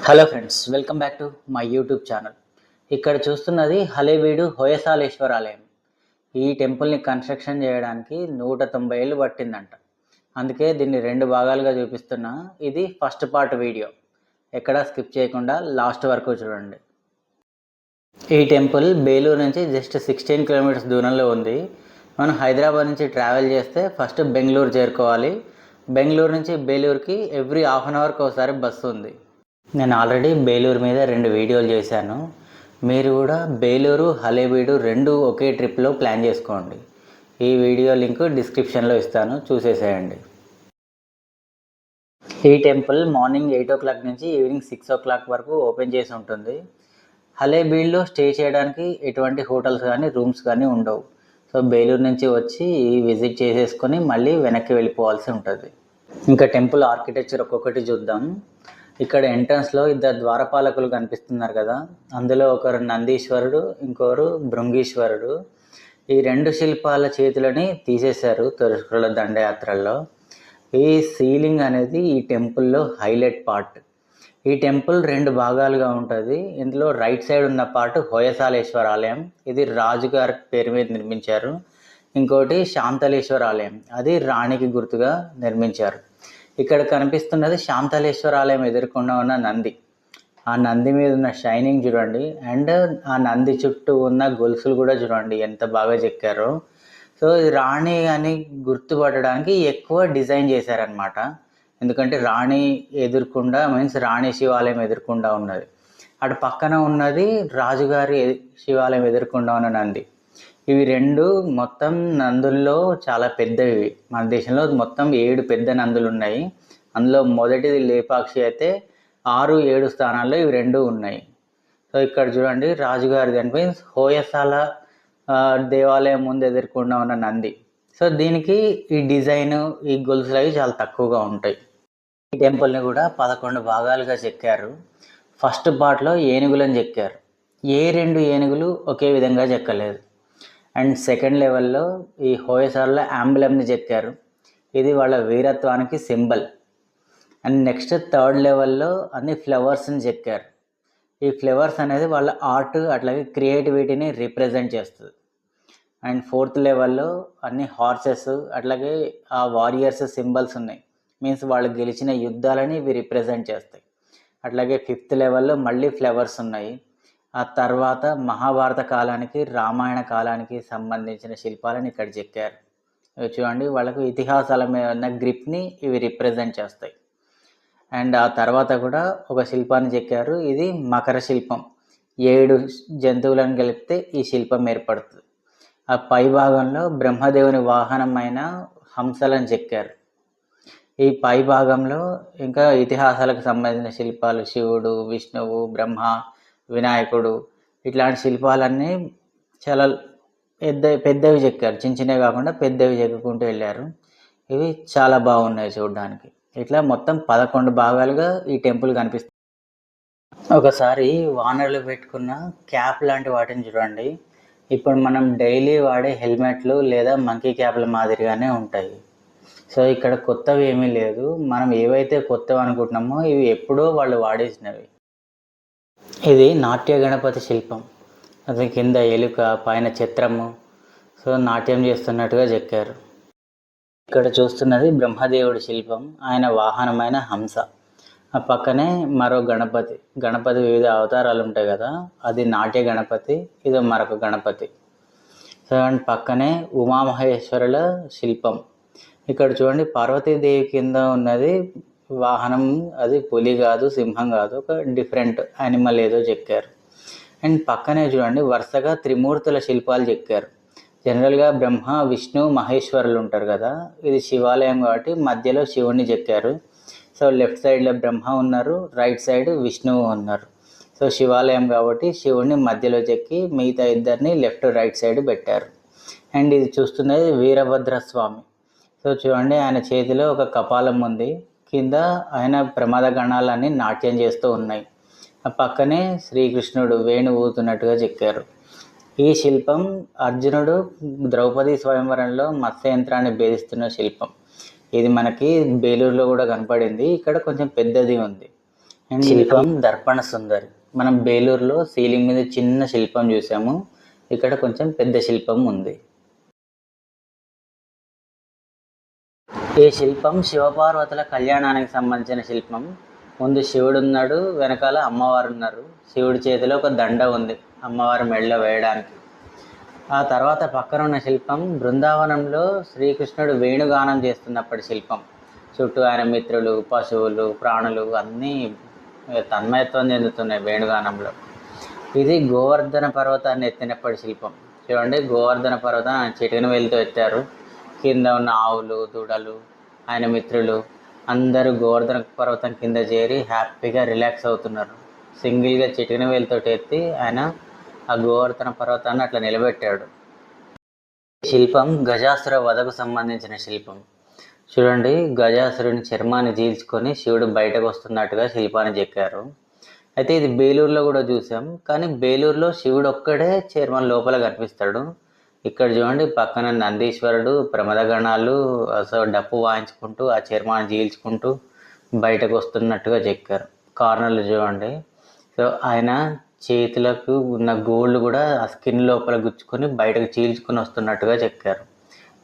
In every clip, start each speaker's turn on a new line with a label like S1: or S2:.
S1: Hello friends, welcome back to my YouTube channel. ఇక్కడ చూస్తున్నది హలేబీడు హోయసాలేశ్వర ఆలయం. ఈ టెంపుల్ని కన్స్ట్రక్షన్ చేయడానికి 190 ఏళ్ళు పట్టిందంట. అందుకే దీన్ని 2 భాగాలుగా చూపిస్తున్నా. ఇది ఫస్ట్ పార్ట్ వీడియో. ఎక్కడ స్కిప్ చేయకుండా లాస్ట్ వరకు చూడండి. ఈ టెంపుల్ బేలూరు నుంచి జస్ట్ 16 కిలోమీటర్స్ దూరంలో ఉంది. మనం హైదరాబాద్ నుంచి ట్రావెల్ చేస్తే ఫస్ట్ బెంగళూరు చేరుకోవాలి. బెంగళూరు నుంచి బేలూరుకి ఎవ్రీ హాఫ్ అన్ అవర్కి ఒకసారి బస్సు ఉంది. నేను ఆల్రెడీ బేలూరు మీద 2 వీడియోలు చేశాను. మీరు కూడా బేలూరు హలేబీడు 2 ఒకే ట్రిప్లో ప్లాన్ చేసుకోండి. ఈ వీడియో లింక్ డిస్క్రిప్షన్లో ఇస్తాను, చూసేసేయండి. ఈ టెంపుల్ మార్నింగ్ 8 o'clock నుంచి ఈవినింగ్ 6 o'clock వరకు ఓపెన్ చేసి ఉంటుంది. హలేబీడ్లో స్టే చేయడానికి ఎటువంటి హోటల్స్ కానీ రూమ్స్ కానీ ఉండవు. సో బేలూరు నుంచి వచ్చి విజిట్ చేసేసుకొని మళ్ళీ వెనక్కి వెళ్ళిపోవాల్సి ఉంటుంది. ఇంకా టెంపుల్ ఆర్కిటెక్చర్ ఒక్కొక్కటి చూద్దాం. ఇక్కడ ఎంట్రన్స్లో 2 ద్వారపాలకులు కనిపిస్తున్నారు కదా, అందులో ఒకరు నందీశ్వరుడు, ఇంకొకరు భృంగీశ్వరుడు. ఈ 2 శిల్పాల చేతులని తీసేశారు తురస్కుల దండయాత్రల్లో. ఈ సీలింగ్ అనేది ఈ టెంపుల్లో హైలైట్ పార్ట్. ఈ టెంపుల్ 2 భాగాలుగా ఉంటుంది. ఇందులో రైట్ సైడ్ ఉన్న పార్ట్ హోయసాలేశ్వర ఆలయం, ఇది రాజుగారి పేరు మీద నిర్మించారు. ఇంకోటి శాంతలేశ్వర ఆలయం, అది రాణికి గుర్తుగా నిర్మించారు. ఇక్కడ కనిపిస్తున్నది శాంతలేశ్వర ఆలయం ఎదుర్కొండా ఉన్న నంది. ఆ నంది మీద ఉన్న షైనింగ్ చూడండి, అండ్ ఆ నంది చుట్టూ ఉన్న గొలుసులు కూడా చూడండి ఎంత బాగా చెక్కారో. సో ఇది రాణి అని గుర్తుపట్టడానికి ఎక్కువ డిజైన్ చేశారనమాట. ఎందుకంటే రాణి ఎదుర్కొండా మీన్స్ రాణి శివాలయం ఎదుర్కొండా ఉన్నది. అటు పక్కన ఉన్నది రాజుగారి శివాలయం ఎదుర్కొండా ఉన్న నంది. ఇవి 2 మొత్తం నందుల్లో చాలా పెద్దవి. మన దేశంలో మొత్తం 7 పెద్ద నందులు ఉన్నాయి. అందులో మొదటిది లేపాక్షి అయితే 6, 7 స్థానాల్లో ఇవి 2 ఉన్నాయి. సో ఇక్కడ చూడండి రాజుగారిది అని మీన్స్ హోయసాల దేవాలయం ముందు ఎదుర్కొండా ఉన్న నంది. సో దీనికి ఈ డిజైన్, ఈ గొలుసులు అవి చాలా తక్కువగా ఉంటాయి. ఈ టెంపుల్ని కూడా 11 భాగాలుగా చెక్కారు. ఫస్ట్ పార్ట్లో ఏనుగులను చెక్కారు. ఏ 2 ఏనుగులు ఒకే విధంగా చెక్కలేదు. అండ్ సెకండ్ లెవెల్లో ఈ హోయసాలలో యాంబులంని చెక్కారు. ఇది వాళ్ళ వీరత్వానికి సింబల్. అండ్ నెక్స్ట్ థర్డ్ లెవెల్లో అన్ని ఫ్లవర్స్ని చెక్కారు. ఈ ఫ్లవర్స్ అనేది వాళ్ళ ఆర్ట్ అట్లాగే క్రియేటివిటీని రిప్రజెంట్ చేస్తుంది. అండ్ ఫోర్త్ లెవెల్లో అన్ని హార్సెస్ అట్లాగే ఆ వారియర్స్ సింబల్స్ ఉన్నాయి. మీన్స్ వాళ్ళు గెలిచిన యుద్ధాలని ఇవి రిప్రజెంట్ చేస్తాయి. అట్లాగే ఫిఫ్త్ లెవెల్లో మళ్ళీ ఫ్లవర్స్ ఉన్నాయి. ఆ తర్వాత మహాభారత కాలానికి, రామాయణ కాలానికి సంబంధించిన శిల్పాలను ఇక్కడ చెక్కారు. చూడండి వాళ్ళకు ఇతిహాసాల మీద ఉన్న గ్రిప్ని ఇవి రిప్రజెంట్ చేస్తాయి. అండ్ ఆ తర్వాత కూడా ఒక శిల్పాన్ని చెక్కారు. ఇది మకర శిల్పం. 7 జంతువులను కలిపితే ఈ శిల్పం ఏర్పడుతుంది. ఆ పై భాగంలో బ్రహ్మదేవుని వాహనమైన హంసలను చెక్కారు. ఈ పై భాగంలో ఇంకా ఇతిహాసాలకు సంబంధించిన శిల్పాలు శివుడు, విష్ణువు, బ్రహ్మ, వినాయకుడు ఇట్లాంటి శిల్పాలన్నీ చాలా పెద్దవి చెక్కారు. చిన్నవి కాకుండా పెద్దవి చెక్కుకుంటూ వెళ్ళారు. ఇవి చాలా బాగున్నాయి చూడడానికి. ఇట్లా మొత్తం 11 భాగాలుగా ఈ టెంపుల్ కనిపిస్తుంది. ఒకసారి వానర్లు పెట్టుకున్న క్యాప్ లాంటి వాటిని చూడండి. ఇప్పుడు మనం డైలీ వాడే హెల్మెట్లు లేదా మంకీ క్యాప్ల మాదిరిగానే ఉంటాయి. సో ఇక్కడ కొత్తవి ఏమీ లేదు. మనం ఏవైతే కొత్తవి అనుకుంటున్నామో ఇవి ఎప్పుడో వాళ్ళు వాడేసినవి. ఇది నాట్య గణపతి శిల్పం. అది కింద ఎలుక, పైన చిత్రము. సో నాట్యం చేస్తున్నట్టుగా చెక్కారు. ఇక్కడ చూస్తున్నది బ్రహ్మదేవుడి శిల్పం, ఆయన వాహనమైన హంస. ఆ పక్కనే మరో గణపతి. గణపతి వివిధ అవతారాలు ఉంటాయి కదా, అది నాట్య గణపతి, ఇది మరొక గణపతి. సో అండ్ పక్కనే ఉమామహేశ్వరుల శిల్పం. ఇక్కడ చూడండి పార్వతీదేవి కింద ఉన్నది వాహనం. అది పులి కాదు, సింహం కాదు, ఒక డిఫరెంట్ యానిమల్ ఏదో చెక్కారు. అండ్ పక్కనే చూడండి వరుసగా త్రిమూర్తుల శిల్పాలు చెక్కారు. జనరల్గా బ్రహ్మ, విష్ణు, మహేశ్వరులు ఉంటారు కదా, ఇది శివాలయం కాబట్టి మధ్యలో శివుణ్ణి చెక్కారు. సో లెఫ్ట్ సైడ్లో బ్రహ్మ ఉన్నారు, రైట్ సైడ్ విష్ణువు ఉన్నారు. సో శివాలయం కాబట్టి శివుణ్ణి మధ్యలో చెక్కి మిగతా ఇద్దరిని లెఫ్ట్ రైట్ సైడ్ పెట్టారు. అండ్ ఇది చూస్తున్నది వీరభద్ర స్వామి. సో చూడండి ఆయన చేతిలో ఒక కపాలం ఉంది, కింద ఆయన ప్రమాద గణాలన్నీ నాట్యం చేస్తూ ఉన్నాయి. ఆ పక్కనే శ్రీకృష్ణుడు వేణు ఊతున్నట్టుగా చెక్కారు. ఈ శిల్పం అర్జునుడు ద్రౌపది స్వయంవరంలో మత్స్యయంత్రాన్ని భేదిస్తున్న శిల్పం. ఇది మనకి బేలూరులో కూడా కనపడింది. ఇక్కడ కొంచెం పెద్దది ఉంది. శిల్పం దర్పణ సుందరి. మనం బేలూరులో సీలింగ్ మీద చిన్న శిల్పం చూసాము, ఇక్కడ కొంచెం పెద్ద శిల్పం ఉంది. ఈ శిల్పం శివపార్వతుల కళ్యాణానికి సంబంధించిన శిల్పం. ముందు శివుడు ఉన్నాడు, వెనకాల అమ్మవారు ఉన్నారు. శివుడి చేతిలో ఒక దండ ఉంది అమ్మవారి మెడలో వేయడానికి. ఆ తర్వాత పక్కన ఉన్న శిల్పం బృందావనంలో శ్రీకృష్ణుడు వేణుగానం చేస్తున్నప్పటి శిల్పం. చుట్టూ ఆయన మిత్రులు, పశువులు, ప్రాణులు అన్నీ తన్మయత్వం చెందుతున్నాయి వేణుగానంలో. ఇది గోవర్ధన పర్వతాన్ని ఎత్తినప్పటి శిల్పం. చూడండి, గోవర్ధన పర్వతం ఆయన చిటికిన వేలుతో ఎత్తారు. కింద ఉన్న ఆవులు, దూడలు, ఆయన మిత్రులు అందరూ గోవర్ధన పర్వతం కింద చేరి హ్యాపీగా రిలాక్స్ అవుతున్నారు. సింగిల్గా చిటికిన వేలుతో ఎత్తి ఆయన ఆ గోవర్ధన పర్వతాన్ని అట్లా నిలబెట్టాడు. శిల్పం గజాసుర వధకు సంబంధించిన శిల్పం. చూడండి, గజాసురుని చర్మాన్ని చీల్చుకొని శివుడు బయటకు వస్తున్నట్టుగా శిల్పాన్ని చెక్కారు. అయితే ఇది బేలూరులో కూడా చూసాం, కానీ బేలూరులో శివుడు ఒక్కడే చర్మం లోపల కనిపిస్తాడు. ఇక్కడ చూడండి, పక్కన నందీశ్వరుడు, ప్రమదగణాలు డప్పు వాయించుకుంటూ ఆ చర్మాన్ని చీల్చుకుంటూ బయటకు వస్తున్నట్టుగా చెక్కారు. కార్నర్లు చూడండి. సో ఆయన చేతులకు ఉన్న గోళ్ళు కూడా ఆ స్కిన్ లోపల గుచ్చుకొని బయటకు చీల్చుకొని వస్తున్నట్టుగా చెక్కారు.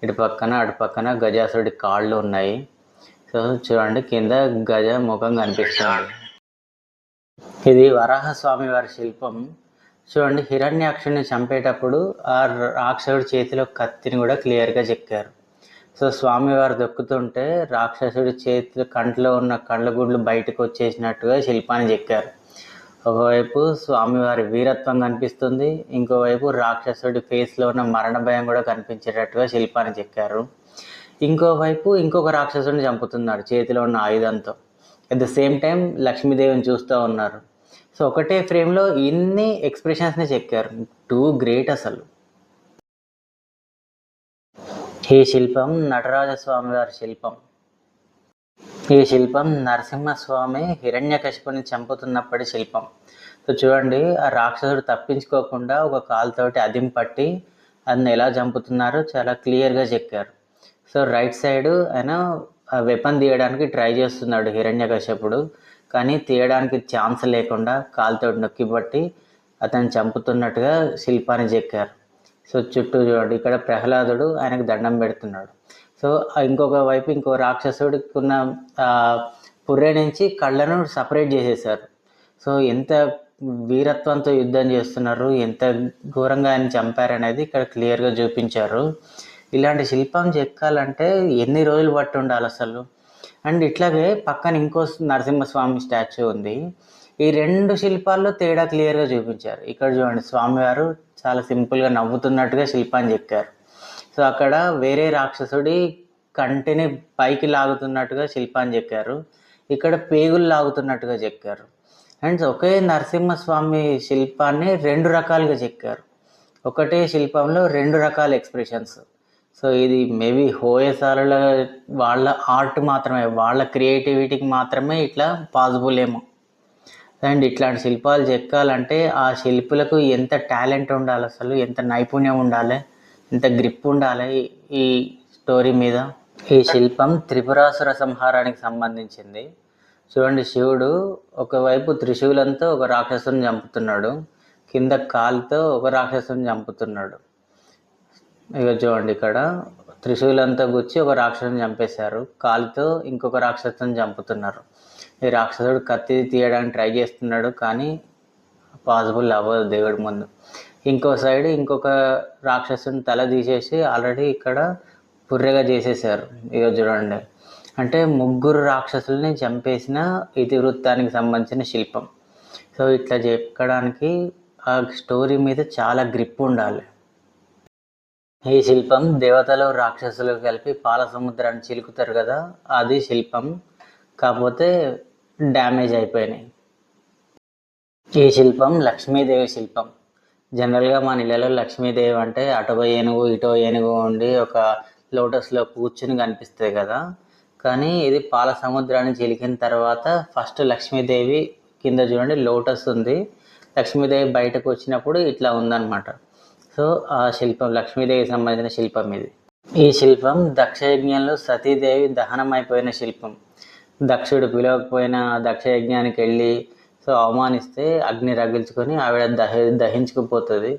S1: ఇటు పక్కన అటు పక్కన గజాసురుడి కాళ్ళు ఉన్నాయి. సో చూడండి, కింద గజ ముఖం కనిపిస్తుంది. ఇది వరాహస్వామి వారి శిల్పం. చూడండి, హిరణ్యాక్షుని చంపేటప్పుడు ఆ రాక్షసుడి చేతిలో కత్తిని కూడా క్లియర్గా చెక్కారు. సో స్వామివారు దొక్కుతుంటే రాక్షసుడి చేతిలో కంట్లో ఉన్న కళ్ళ గుడ్లు బయటకు వచ్చేసినట్టుగా శిల్పాన్ని చెక్కారు. ఒకవైపు స్వామివారి వీరత్వం కనిపిస్తుంది, ఇంకోవైపు రాక్షసుడి ఫేస్లో ఉన్న మరణ భయం కూడా కనిపించేటట్టుగా శిల్పాన్ని చెక్కారు. ఇంకోవైపు ఇంకొక రాక్షసుడిని చంపుతున్నాడు చేతిలో ఉన్న ఆయుధంతో. అట్ ద సేమ్ టైం లక్ష్మీదేవిని చూస్తూ ఉన్నారు. సో ఒకటే ఫ్రేమ్లో ఇన్ని ఎక్స్ప్రెషన్స్ని చెక్కారు. టూ గ్రేట్ అసలు. ఈ శిల్పం నటరాజస్వామి వారి శిల్పం. ఈ శిల్పం నరసింహస్వామి హిరణ్యకశిపుని చంపుతున్నప్పటి శిల్పం. సో చూడండి, ఆ రాక్షసుడు తప్పించుకోకుండా ఒక కాలుతోటి అదింపట్టి అతన్ని ఎలా చంపుతున్నారో చాలా క్లియర్గా చెక్కారు. సో రైట్ సైడ్ ఆయన వెపన్ తీయడానికి ట్రై చేస్తున్నాడు హిరణ్యకశిపుడు, కానీ తీయడానికి ఛాన్స్ లేకుండా కాలుతోటి నొక్కిపట్టి అతన్ని చంపుతున్నట్టుగా శిల్పాన్ని చెక్కారు. సో చుట్టూ చూడండి, ఇక్కడ ప్రహ్లాదుడు ఆయనకు దండం పెడుతున్నాడు. సో ఇంకొక వైపు ఇంకో రాక్షసుడికి ఉన్న పుర్రె నుంచి కళ్ళను సపరేట్ చేసేసారు. సో ఎంత వీరత్వంతో యుద్ధం చేస్తున్నారు, ఎంత ఘోరంగా ఆయన చంపారనేది ఇక్కడ క్లియర్గా చూపించారు. ఇలాంటి శిల్పం చెక్కాలంటే ఎన్ని రోజులు పట్టి ఉండాలి అసలు. అండ్ ఇట్లాగే పక్కన ఇంకో నరసింహస్వామి స్టాచ్యూ ఉంది. ఈ రెండు శిల్పాల్లో తేడా క్లియర్గా చూపించారు. ఇక్కడ చూడండి, స్వామివారు చాలా సింపుల్గా నవ్వుతున్నట్టుగా శిల్పాన్ని చెక్కారు. సో అక్కడ వేరే రాక్షసుడి కంటిని పైకి లాగుతున్నట్టుగా శిల్పాన్ని చెక్కారు. ఇక్కడ పేగులు లాగుతున్నట్టుగా చెక్కారు. అండ్ ఒకే నరసింహస్వామి శిల్పాన్ని రెండు రకాలుగా చెక్కారు. ఒకటే శిల్పంలో రెండు రకాల ఎక్స్ప్రెషన్స్. సో ఇది మేబీ హోయసాల వాళ్ళ ఆర్ట్ మాత్రమే, వాళ్ళ క్రియేటివిటీకి మాత్రమే ఇట్లా పాసిబుల్ ఏమో. అండ్ ఇట్లాంటి శిల్పాలు చెక్కాలంటే ఆ శిల్పులకు ఎంత టాలెంట్ ఉండాలి అసలు, ఎంత నైపుణ్యం ఉండాలి, ఎంత గ్రిప్ ఉండాలి ఈ స్టోరీ మీద. ఈ శిల్పం త్రిపురాసుర సంహారానికి సంబంధించింది. చూడండి, శివుడు ఒకవైపు త్రిశూలంతో ఒక రాక్షసుని చంపుతున్నాడు, కింద కాలుతో ఒక రాక్షసుని చంపుతున్నాడు. ఇక చూడండి, ఇక్కడ త్రిశూలంతో గుచ్చి ఒక రాక్షసుని చంపేశారు, కాలుతో ఇంకొక రాక్షసుని చంపుతున్నారు. ఈ రాక్షసుడు కత్తి తీయడానికి ట్రై చేస్తున్నాడు, కానీ పాసిబుల్ అవ్వదు దేవుడి ముందు. ఇంకో సైడ్ ఇంకొక రాక్షసుని తల తీసేసి ఆల్రెడీ ఇక్కడ పుర్రెగా చేసేసారు. ఇక చూడండి, అంటే ముగ్గురు రాక్షసుల్ని చంపేసిన ఇతివృత్తానికి సంబంధించిన శిల్పం. సో ఇట్లా చెక్కడానికి ఆ స్టోరీ మీద చాలా గ్రిప్ ఉండాలి. ఈ శిల్పం దేవతలు రాక్షసులు కలిపి పాల సముద్రాన్ని చిలుకుతారు కదా, అది శిల్పం, కాకపోతే డ్యామేజ్ అయిపోయినాయి. ఈ శిల్పం లక్ష్మీదేవి శిల్పం. జనరల్గా మన ఇళ్ళలో లక్ష్మీదేవి అంటే అటో ఏనుగు ఇటో ఏనుగు ఉండి ఒక లోటస్లో కూర్చుని కనిపిస్తుంది కదా, కానీ ఇది పాల సముద్రాన్ని చిలికిన తర్వాత ఫస్ట్ లక్ష్మీదేవి కింద చూడండి లోటస్ ఉంది, లక్ష్మీదేవి బయటకు వచ్చినప్పుడు ఇట్లా ఉందన్నమాట. సో ఆ శిల్పం లక్ష్మీదేవికి సంబంధించిన శిల్పం ఇది. ఈ శిల్పం దక్షయజ్ఞంలో సతీదేవి దహనం అయిపోయిన శిల్పం. దక్షుడు పిలవకపోయినా దక్ష యజ్ఞానికి వెళ్ళి సో అవమానిస్తే అగ్ని రగిల్చుకొని ఆవిడ దహించుకుపోతుంది.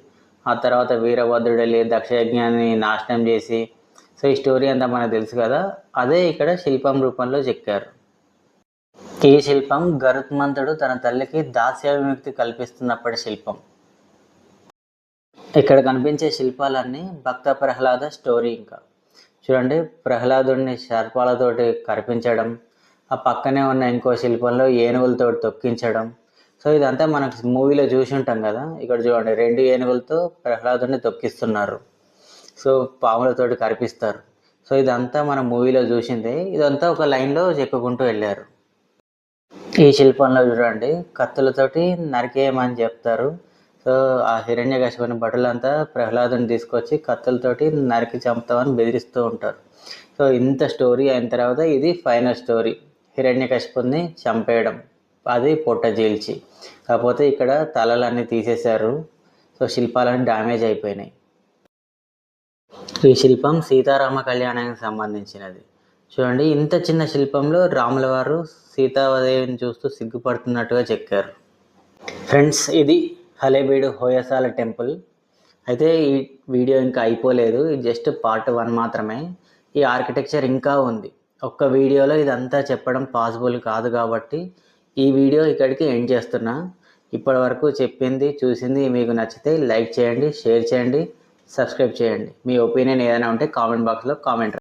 S1: ఆ తర్వాత వీరభద్రుడు వెళ్ళి దక్ష యజ్ఞాన్ని నాశనం చేసి సో ఈ స్టోరీ అంతా మనకు తెలుసు కదా. అదే ఇక్కడ శిల్పం రూపంలో చెక్కారు. ఈ శిల్పం గరుత్మంతుడు తన తల్లికి దాస్య విముక్తి కల్పిస్తున్నప్పటి శిల్పం. ఇక్కడ కనిపించే శిల్పాలన్నీ భక్త ప్రహ్లాద స్టోరీ. ఇంకా చూడండి, ప్రహ్లాదుడిని సర్పాలతోటి కరిపించడం, ఆ పక్కనే ఉన్న ఇంకో శిల్పంలో ఏనుగులతో తొక్కించడం. సో ఇదంతా మనకు మూవీలో చూసి ఉంటాం కదా. ఇక్కడ చూడండి, 2 ఏనుగులతో ప్రహ్లాదుడిని తొక్కిస్తున్నారు, సో పాములతోటి కరిపిస్తారు. సో ఇదంతా మన మూవీలో చూసిందే. ఇదంతా ఒక లైన్లో చెక్కుకుంటూ వెళ్ళారు. ఈ శిల్పంలో చూడండి, కత్తులతోటి నరికేయమని చెప్తారు. సో ఆ హిరణ్యకశిపుని భటులంతా ప్రహ్లాదుని తీసుకొచ్చి కత్తులతోటి నరికి చంపుతామని బెదిరిస్తూ ఉంటారు. సో ఇంత స్టోరీ అయిన తర్వాత ఇది ఫైనల్ స్టోరీ, హిరణ్యకశిపుని చంపేయడం, అది పొట్ట చీల్చి. కాకపోతే ఇక్కడ తలలన్నీ తీసేశారు, సో శిల్పాలన్నీ డ్యామేజ్ అయిపోయినాయి. ఈ శిల్పం సీతారామ కళ్యాణానికి సంబంధించినది. చూడండి, ఇంత చిన్న శిల్పంలో రాముల వారు సీతాదేవిని చూస్తూ సిగ్గుపడుతున్నట్టుగా చెక్కారు. ఫ్రెండ్స్, ఇది హలేబీడు హోయసాల టెంపుల్. అయితే ఈ వీడియో ఇంకా అయిపోలేదు, ఇది జస్ట్ పార్ట్ 1 మాత్రమే. ఈ ఆర్కిటెక్చర్ ఇంకా ఉంది. ఒక్క వీడియోలో ఇదంతా చెప్పడం పాసిబుల్ కాదు కాబట్టి ఈ వీడియో ఇక్కడికి ఎండ్ చేస్తున్నా. ఇప్పటి వరకు చెప్పింది చూసింది మీకు నచ్చితే లైక్ చేయండి, షేర్ చేయండి, సబ్స్క్రైబ్ చేయండి. మీ ఒపీనియన్ ఏదైనా ఉంటే కామెంట్ బాక్స్లో కామెంట్